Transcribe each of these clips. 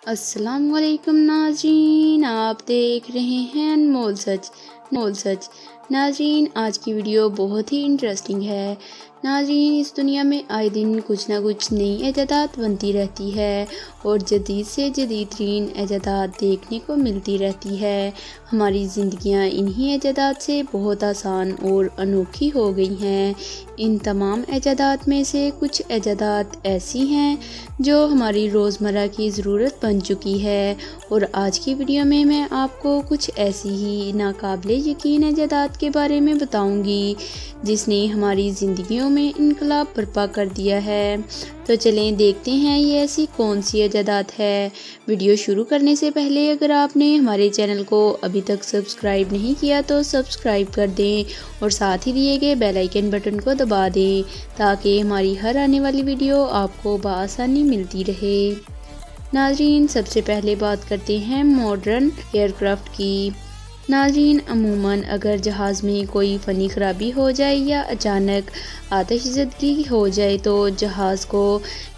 अस्सलाम वालेकुम नाज़रीन, आप देख रहे हैं अनमोल सच। नाज़रीन, आज की वीडियो बहुत ही इंटरेस्टिंग है। नाज़रीन, इस दुनिया में आए दिन कुछ ना कुछ नई इजादात बनती रहती है और जदीद से जदीद तरीन इजादात देखने को मिलती रहती है। हमारी ज़िंदगियाँ इन्हीं इजादात से बहुत आसान और अनोखी हो गई हैं। इन तमाम इजादात में से कुछ इजादात ऐसी हैं जो हमारी रोज़मर्रा की ज़रूरत बन चुकी है, और आज की वीडियो में मैं आपको कुछ ऐसी ही नाकाबिले यकीन इजादात के बारे में बताऊंगी जिसने हमारी ज़िंदगियों में इनकलाब बर्पा कर दिया है। तो चलें देखते हैं ये ऐसी कौन सी इजादात है। वीडियो शुरू करने से पहले अगर आपने हमारे चैनल को अभी तक सब्सक्राइब नहीं किया तो सब्सक्राइब कर दें और साथ ही दिए गए बेल आइकन बटन को दबा दें ताकि हमारी हर आने वाली वीडियो आपको बआसानी मिलती रहे। नाज़रीन, सबसे पहले बात करते हैं मॉडर्न एयरक्राफ्ट की। नाज़रीन, अमूमन अगर जहाज़ में कोई फ़नी ख़राबी हो जाए या अचानक आतिशज़दगी हो जाए तो जहाज़ को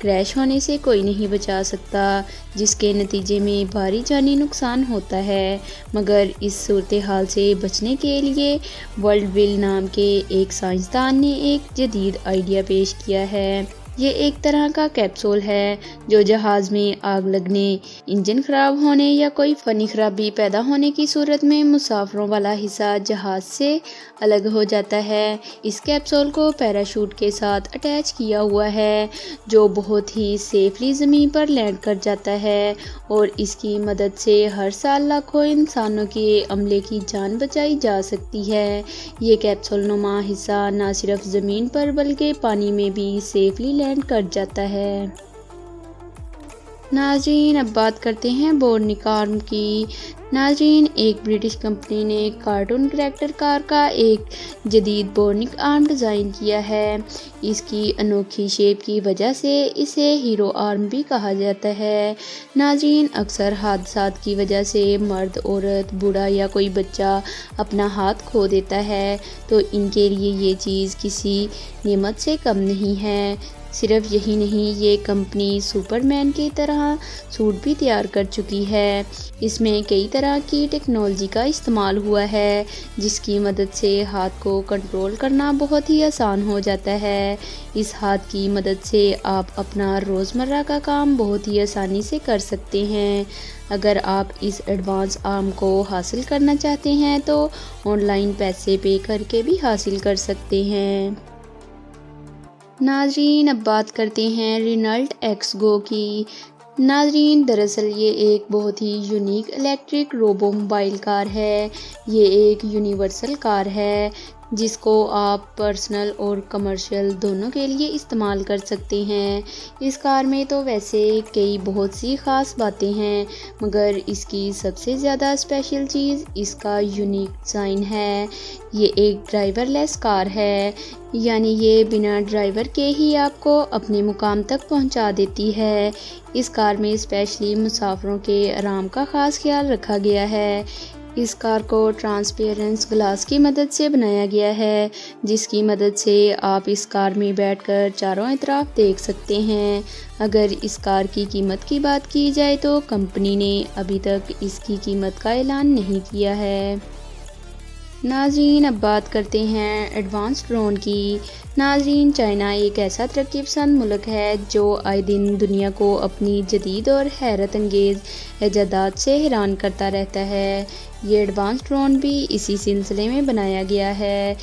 क्रैश होने से कोई नहीं बचा सकता, जिसके नतीजे में भारी जानी नुकसान होता है। मगर इस सूरत हाल से बचने के लिए वर्ल्ड विल नाम के एक साइंसदान ने एक जदीद आइडिया पेश किया है। ये एक तरह का कैप्सूल है जो जहाज़ में आग लगने, इंजन ख़राब होने या कोई फ़नी ख़राबी पैदा होने की सूरत में मुसाफिरों वाला हिस्सा जहाज़ से अलग हो जाता है। इस कैप्सूल को पैराशूट के साथ अटैच किया हुआ है जो बहुत ही सेफली ज़मीन पर लैंड कर जाता है, और इसकी मदद से हर साल लाखों इंसानों के अमले की जान बचाई जा सकती है। ये कैप्सूल नुमा हिस्सा न सिर्फ ज़मीन पर बल्कि पानी में भी सेफली लैंड कर जाता है। नाज़रीन, अब बात करते हैं बोर्निक आर्म की। नाज़रीन, एक ब्रिटिश कंपनी ने कार्टून करैक्टर कार का एक जदीद बोर्निक आर्म डिज़ाइन किया है। इसकी अनोखी शेप की वजह से इसे हीरो आर्म भी कहा जाता है। नाज़रीन, अक्सर हादसात की वजह से मर्द, औरत, बूढ़ा या कोई बच्चा अपना हाथ खो देता है, तो इनके लिए ये चीज़ किसी नेमत से कम नहीं है। सिर्फ यही नहीं, ये कंपनी सुपरमैन की तरह सूट भी तैयार कर चुकी है। इसमें कई तरह की टेक्नोलॉजी का इस्तेमाल हुआ है जिसकी मदद से हाथ को कंट्रोल करना बहुत ही आसान हो जाता है। इस हाथ की मदद से आप अपना रोज़मर्रा का काम बहुत ही आसानी से कर सकते हैं। अगर आप इस एडवांस आर्म को हासिल करना चाहते हैं तो ऑनलाइन पैसे पे करके भी हासिल कर सकते हैं। नाज़रीन, अब बात करते हैं रेनॉल्ट एक्स गो की। नाज़रीन, दरअसल ये एक बहुत ही unique electric robo mobile car है। ये एक यूनिवर्सल कार है जिसको आप पर्सनल और कमर्शियल दोनों के लिए इस्तेमाल कर सकते हैं। इस कार में तो वैसे कई बहुत सी ख़ास बातें हैं, मगर इसकी सबसे ज़्यादा स्पेशल चीज़ इसका यूनिक डिज़ाइन है। ये एक ड्राइवरलेस कार है, यानी ये बिना ड्राइवर के ही आपको अपने मुकाम तक पहुंचा देती है। इस कार में स्पेशली मुसाफिरों के आराम का ख़ास ख्याल रखा गया है। इस कार को ट्रांसपेरेंट ग्लास की मदद से बनाया गया है, जिसकी मदद से आप इस कार में बैठकर चारों तरफ देख सकते हैं। अगर इस कार की कीमत की बात की जाए तो कंपनी ने अभी तक इसकी कीमत का ऐलान नहीं किया है। नाज़रीन, अब बात करते हैं एडवांस ड्रोन की। नाज़रीन, चाइना एक ऐसा तरक्की पसंद मुल्क है जो आए दिन दुनिया को अपनी जदीद और हैरत अंगेज़ इजादात से हैरान करता रहता है। ये एडवांस ड्रोन भी इसी सिलसिले में बनाया गया है।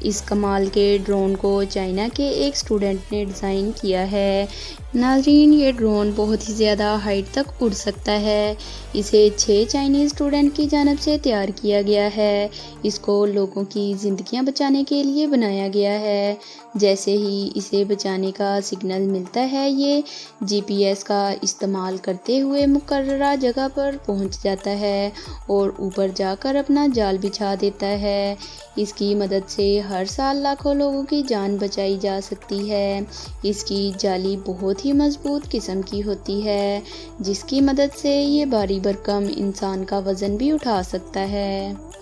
इस कमाल के ड्रोन को चाइना के एक स्टूडेंट ने डिज़ाइन किया है। नाज़रीन, ये ड्रोन बहुत ही ज़्यादा हाइट तक उड़ सकता है। इसे 6 चाइनीज़ स्टूडेंट की जानिब से तैयार किया गया है। इसको लोगों की ज़िंदगियां बचाने के लिए बनाया गया है। जैसे ही इसे बचाने का सिग्नल मिलता है, ये जीपीएस का इस्तेमाल करते हुए मुकर्ररा जगह पर पहुंच जाता है और ऊपर जाकर अपना जाल बिछा देता है। इसकी मदद से हर साल लाखों लोगों की जान बचाई जा सकती है। इसकी जाली बहुत ही मजबूत किस्म की होती है, जिसकी मदद से ये भारी भरकम इंसान का वज़न भी उठा सकता है।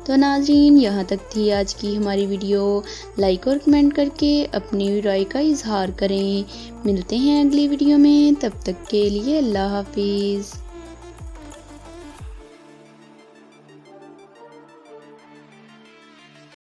तो नाज़रीन, यहाँ तक थी आज की हमारी वीडियो। लाइक और कमेंट करके अपनी राय का इजहार करें। मिलते हैं अगली वीडियो में, तब तक के लिए अल्लाह हाफिज़।